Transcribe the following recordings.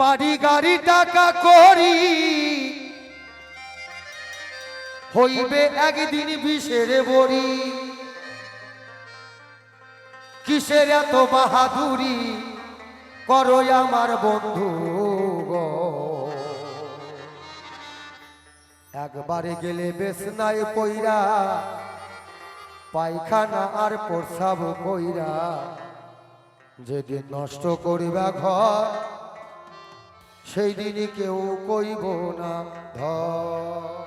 বাড়ি গাড়ি টাকা করি হইবে একদিন বিষের বড়ি। কিসের এত বাহাদুরি করো আমার বন্ধু গো, একবারে গেলে বেশ নাই কইরা পায়খানা আর প্রসাব কইরা, যেদিন নষ্ট করিবা ঘর সেই দিনই কেউ কইব না ধর।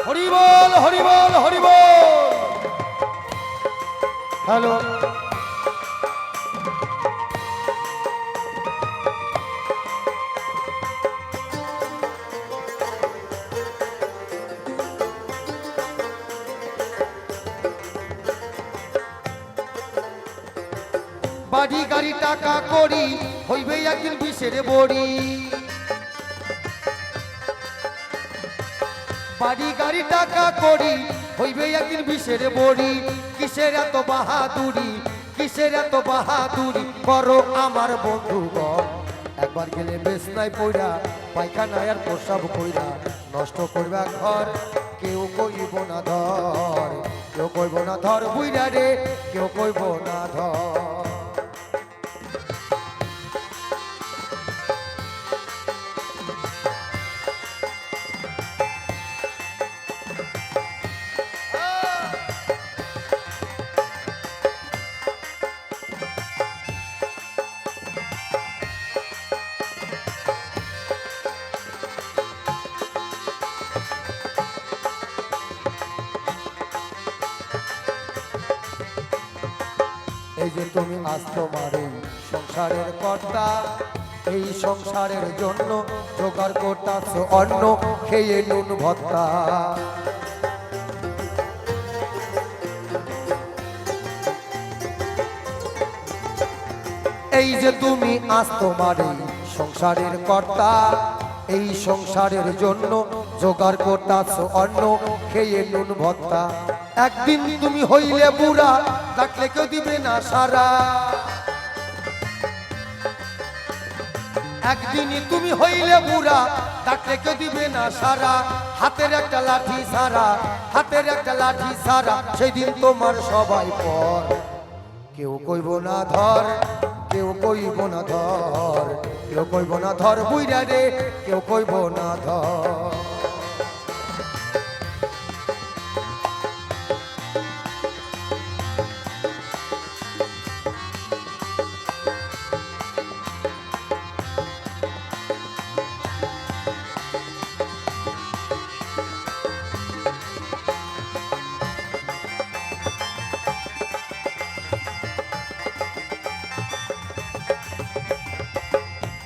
হরি বল হরি বল হরি বল। হ্যালো, বাড়ি গাড়ি টাকা করি হইবে একদিন বিষের বড়ি। বাড়ি গাড়ি টাকা করি হইবে একদিন বিষের বড়ি। কিসের এত বাহাদুরি কিসের এত বাহাদুরি করো আমার বন্ধুগণ, একবার গেলে বেশ নাই পইরা পায়খানায় আর প্রসাব কইরা, নষ্ট করবা ঘর কেউ কইব না ধর, কেউ কইব না ধর বুইরা রে, কেউ কইব না ধর। এই যে তুমি আজ তোমার এই সংসারের কর্তা, এই সংসারের জন্য জোগাড় করতাছ অন্ন খেয়ে নুন ভত্তা। এই যে তুমি আজ তোমার এই সংসারের কর্তা, এই সংসারের জন্য জোগাড় করতাছ অন্ন খেয়ে নুন ভত্তা। একদিন তুমি হইলে বুড়া ডাকলে কেউ দিবে না সারা, একদিন তুমি হইলে বুড়া ডাকলে কেউ দিবে না সারা। হাতের একটা লাঠি সারা, হাতের একটা লাঠি সারা, সেদিন তোমার সবাই পর, কেউ কইব না ধর, কেউ কইব না ধর, কেউ কইব না ধর বুইরা রে, কেউ কইব না ধর।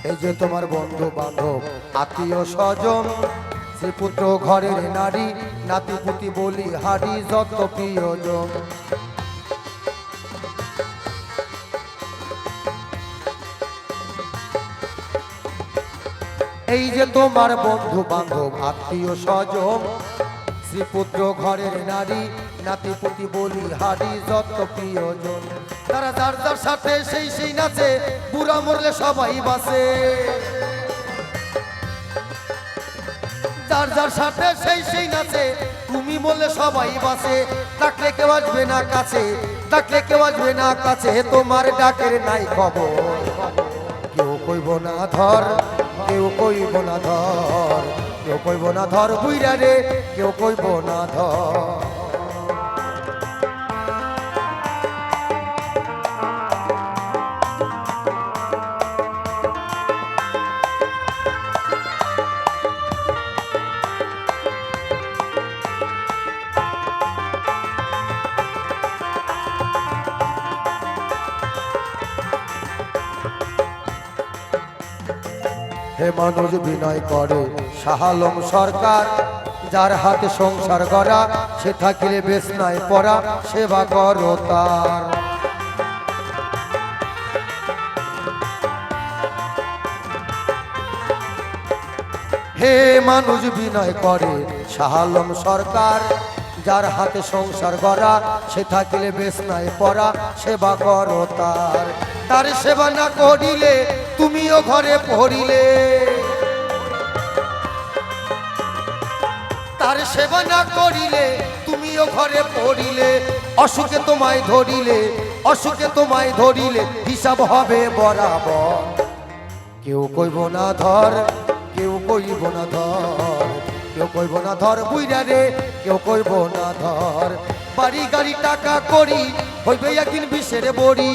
এই যে তোমার বন্ধু বান্ধব আত্মীয় স্বজন, সে পুত্র ঘরের নারী নাতি পুতি বলি হারি যত প্রিয়জন। এই যে তোমার বন্ধু বান্ধব আত্মীয় স্বজন, শ্রীপুত্র ঘরের নারী নাতি পুতি বলি হারি যত প্রিয়জন। তারা যার যার সাথে সেই সেই নাচে, বুড়া মরলে সবাই বাসে। যার যার সাথে সেই সেই নাচে, তুমি মরলে সবাই বাসে। ডাকলে কেউ আসবে না কাছে, ডাকলে কেউ আসবে না কাছে, তোমার ডাকের নাই খবর, কেউ কইব না ধর, কেউ কইব না ধর, কেউ কইব না ধর বুইরা রে, কেউ কইব না ধর। হে মানুষ বিনয় করে শাহালম সরকার, যার হাতে সংসার গড়া সে থাকিলে বেশ নাই পড়া, সেবা করো তার। হে মানুষ বিনয় করে শাহালম সরকার, যার হাতে সংসার গড়া সে থাকিলে বেশ নাই পড়া সেবা করো তার তার সেবা না করিলে তুমিও ঘরে পড়িলে তার সেবা না করিলে তুমিও ঘরে পড়িলে অসুখে তোমায় ধরিলে অসুখে তোমায় ধরিলে হিসাব হবে বরাবর কেউ কইব না ধর কেউ কইব না ধর কেউ কইব না ধর বুইরা রে কেউ কইব না ধর বাড়ি গাড়ি টাকা করি হইবে একদিন বিষের বড়ি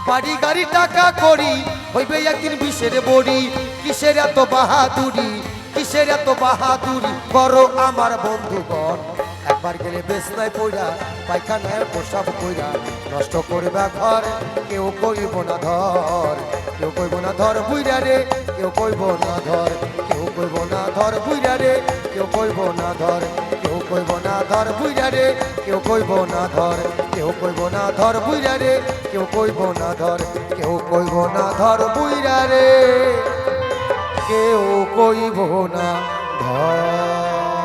বাড়ি গাড়ি টাকা করি হইবে একদিন বিষের বড়ি কিসের এত বাহাদুরি কিসের এত বাহাদুরি করো আমার বন্ধুগণ একবার গেলে বেশ নাই পইরা পায়খানায় প্রসাব কইরা নষ্ট করবে ঘর কেউ কইব না ধর কেউ কইব না ধর বুইরা রে কেউ কইব না ধর কেউ কইব না ধর বুইরা রে কেউ কইব না ধর কেউ কইব না ধর বুইরা রে কেউ কইব না ধর কেউ কইব না ধর বুইরা রে কেউ কইব না ধর কেউ কইব না ধর বুইরা রে কেউ কইব না ধর